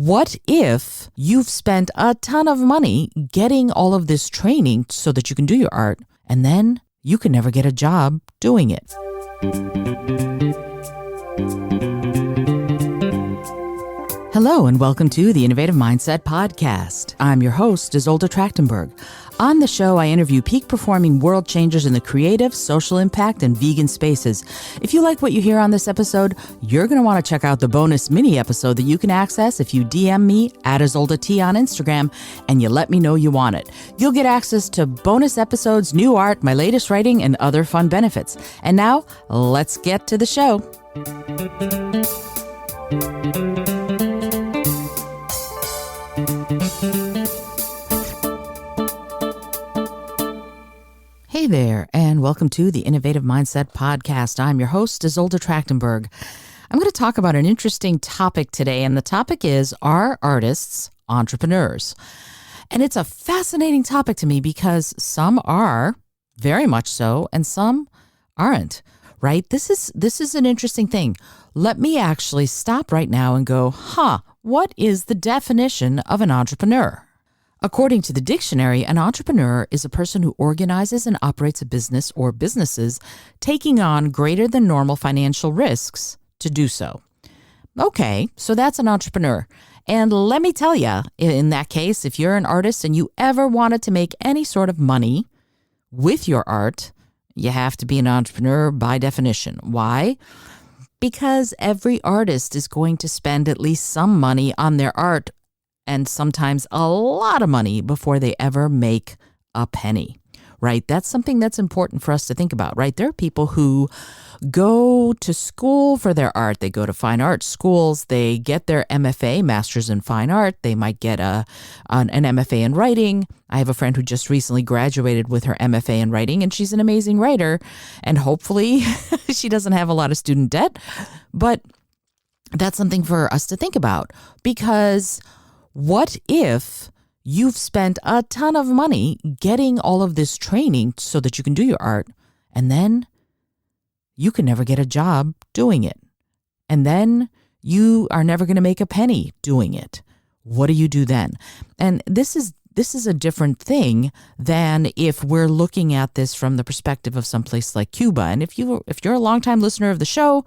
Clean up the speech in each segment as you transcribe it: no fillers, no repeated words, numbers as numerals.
What if you've spent a ton of money getting all of this training so that you can do your art, and then you can never get a job doing it? Hello and welcome to the Innovative Mindset Podcast. I'm your host, Isolde Trachtenberg. On the show, I interview peak performing world changers in the creative, social impact, and vegan spaces. If you like what you hear on this episode, you're going to want to check out the bonus mini episode that you can access if you DM me at IsoldeT on Instagram and you let me know you want it. You'll get access to bonus episodes, new art, my latest writing, and other fun benefits. And now, let's get to the show. Hey there, and welcome to the Innovative Mindset Podcast. I'm your host, Isolde Trachtenberg. I'm going to talk about an interesting topic today, and the topic is, are artists entrepreneurs? And it's a fascinating topic to me because some are, very much so, and some aren't, right? This is an interesting thing. Let me actually stop right now and go, what is the definition of an entrepreneur? According to the dictionary, an entrepreneur is a person who organizes and operates a business or businesses, taking on greater than normal financial risks to do so. Okay, so that's an entrepreneur. And let me tell you, in that case, if you're an artist and you ever wanted to make any sort of money with your art, you have to be an entrepreneur by definition. Why? Because every artist is going to spend at least some money on their art, and sometimes a lot of money before they ever make a penny, right? That's something that's important for us to think about, right? There are people who go to school for their art. They go to fine art schools. They get their MFA, Masters in Fine Art. They might get an MFA in writing. I have a friend who just recently graduated with her MFA in writing, and she's an amazing writer. And hopefully she doesn't have a lot of student debt. But that's something for us to think about, because what if you've spent a ton of money getting all of this training so that you can do your art, and then you can never get a job doing it, and then you are never going to make a penny doing it? What do you do then? And this is a different thing than if we're looking at this from the perspective of someplace like Cuba. And if you're a longtime listener of the show,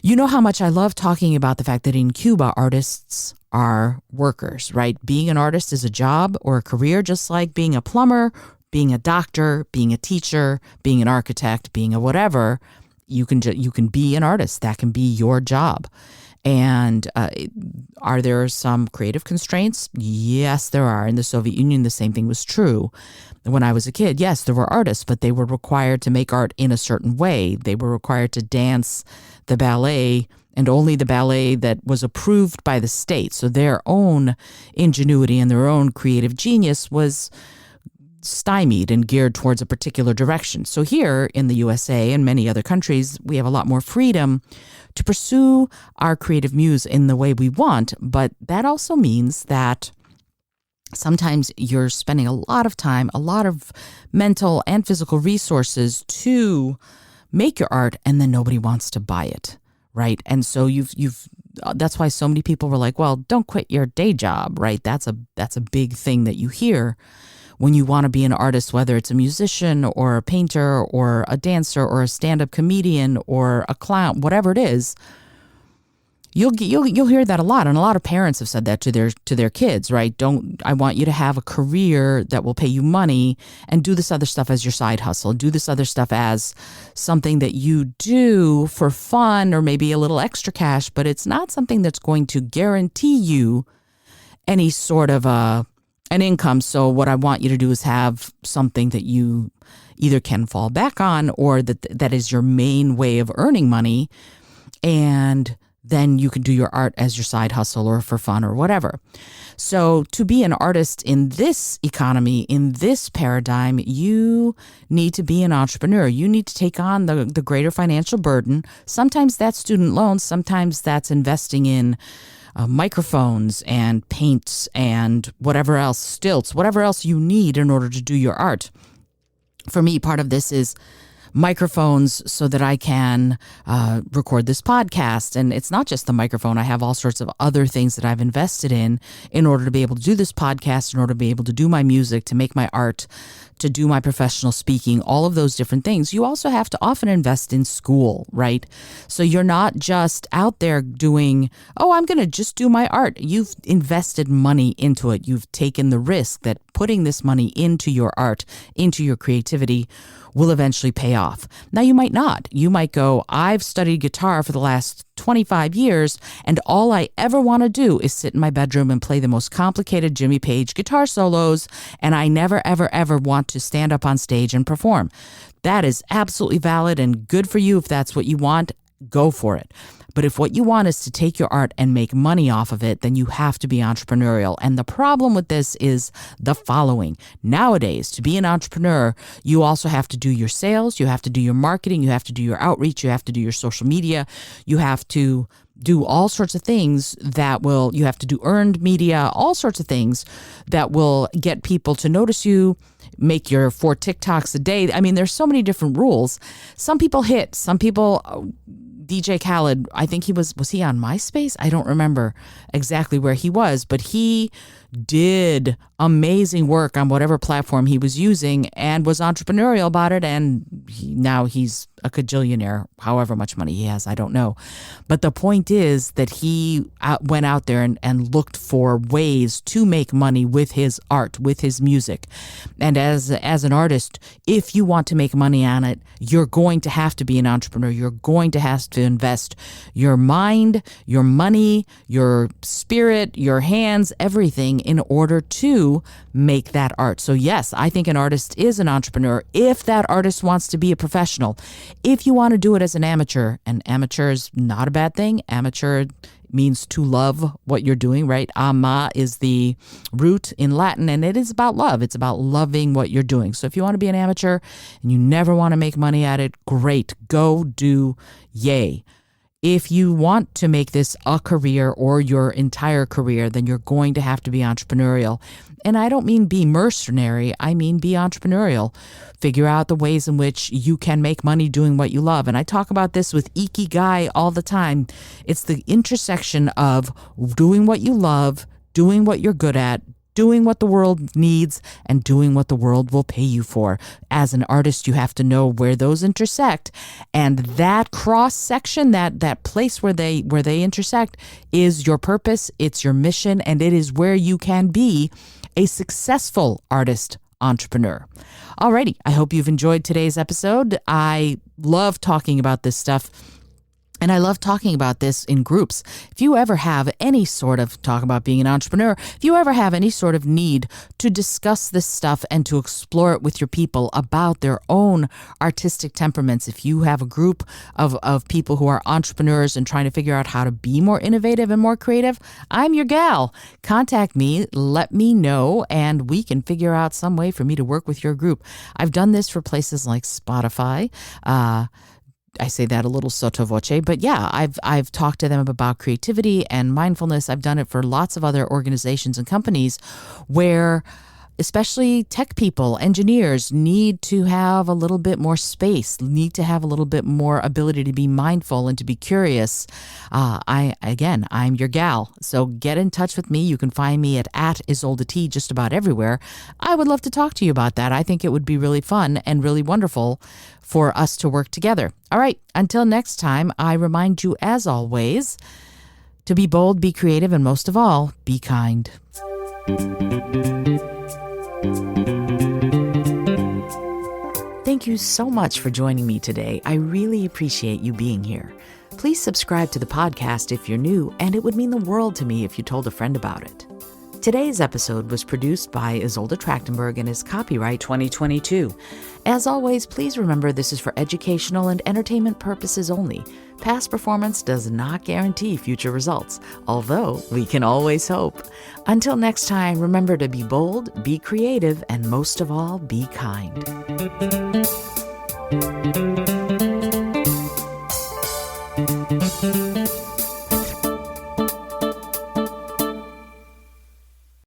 you know how much I love talking about the fact that in Cuba, artists are workers, right? Being an artist is a job or a career, just like being a plumber, being a doctor, being a teacher, being an architect, being a whatever. You can be an artist. That can be your job. And are there some creative constraints? Yes, there are. In the Soviet Union, the same thing was true. When I was a kid, yes, there were artists, but they were required to make art in a certain way. They were required to dance the ballet, and only the ballet that was approved by the state. So their own ingenuity and their own creative genius was stymied and geared towards a particular direction. So here in the USA and many other countries, we have a lot more freedom to pursue our creative muse in the way we want. But that also means that sometimes you're spending a lot of time, a lot of mental and physical resources to make your art, and then nobody wants to buy it, right? And so that's why so many people were like, well, don't quit your day job, right? That's a big thing that you hear when you want to be an artist, whether it's a musician or a painter or a dancer or a stand-up comedian or a clown, whatever it is. You'll hear that a lot, and a lot of parents have said that to their kids, right? I want you to have a career that will pay you money, and do this other stuff as your side hustle. Do this other stuff as something that you do for fun or maybe a little extra cash, but it's not something that's going to guarantee you any sort of an income. So what I want you to do is have something that you either can fall back on, or that is your main way of earning money, and then you can do your art as your side hustle or for fun or whatever. So to be an artist in this economy, in this paradigm, you need to be an entrepreneur. You need to take on the greater financial burden. Sometimes that's student loans. Sometimes that's investing in microphones and paints and whatever else, stilts, whatever else you need in order to do your art. For me, part of this is microphones so that I can record this podcast. And it's not just the microphone. I have all sorts of other things that I've invested in order to be able to do this podcast, in order to be able to do my music, to make my art, to do my professional speaking, all of those different things. You also have to often invest in school, right? So you're not just out there doing, oh, I'm going to just do my art. You've invested money into it. You've taken the risk that putting this money into your art, into your creativity, will eventually pay off. Now, you might not. You might go, I've studied guitar for the last 25 years, and all I ever want to do is sit in my bedroom and play the most complicated Jimmy Page guitar solos, and I never, ever, ever want to stand up on stage and perform. That is absolutely valid and good for you if that's what you want. Go for it. But if what you want is to take your art and make money off of it, then you have to be entrepreneurial. And the problem with this is the following. Nowadays, to be an entrepreneur, you also have to do your sales, you have to do your marketing, you have to do your outreach, you have to do your social media, you have to do all sorts of things you have to do earned media, all sorts of things that will get people to notice you, make your 4 TikToks a day. I mean, there's so many different rules. Some people hit, some people... DJ Khaled, I think was he on MySpace? I don't remember exactly where he was, but he did amazing work on whatever platform he was using and was entrepreneurial about it. And now he's a cajillionaire, however much money he has, I don't know. But the point is that he went out there and looked for ways to make money with his art, with his music. And as an artist, if you want to make money on it, you're going to have to be an entrepreneur. You're going to have to invest your mind, your money, your spirit, your hands, everything in order to make that art. So yes, I think an artist is an entrepreneur if that artist wants to be a professional. If you want to do it as an amateur, and amateur is not a bad thing. Amateur means to love what you're doing, right? Ama is the root in Latin, and it is about love. It's about loving what you're doing. So if you want to be an amateur and you never want to make money at it, great. Go do yay. If you want to make this a career or your entire career, then you're going to have to be entrepreneurial. And I don't mean be mercenary. I mean be entrepreneurial. Figure out the ways in which you can make money doing what you love. And I talk about this with Ikigai all the time. It's the intersection of doing what you love, doing what you're good at, doing what the world needs, and doing what the world will pay you for. As an artist, you have to know where those intersect, and that cross section, that place where they intersect, is your purpose. It's your mission, and it is where you can be a successful artist entrepreneur. Alrighty, I hope you've enjoyed today's episode. I love talking about this stuff. And I love talking about this in groups. If you ever have any sort of talk about being an entrepreneur, if you ever have any sort of need to discuss this stuff and to explore it with your people about their own artistic temperaments, if you have a group of people who are entrepreneurs and trying to figure out how to be more innovative and more creative, I'm your gal. Contact me, let me know, and we can figure out some way for me to work with your group. I've done this for places like Spotify, I say that a little sotto voce, but yeah, I've talked to them about creativity and mindfulness. I've done it for lots of other organizations and companies where especially tech people, engineers need to have a little bit more space, need to have a little bit more ability to be mindful and to be curious. I'm your gal. So get in touch with me. You can find me at Isolde T just about everywhere. I would love to talk to you about that. I think it would be really fun and really wonderful for us to work together. All right. Until next time, I remind you, as always, to be bold, be creative, and most of all, be kind. Thank you so much for joining me today. I really appreciate you being here. Please subscribe to the podcast if you're new, and it would mean the world to me if you told a friend about it. Today's episode was produced by Isolde Trachtenberg and is copyright 2022. As always, please remember this is for educational and entertainment purposes only. Past performance does not guarantee future results, although we can always hope. Until next time, remember to be bold, be creative, and most of all, be kind.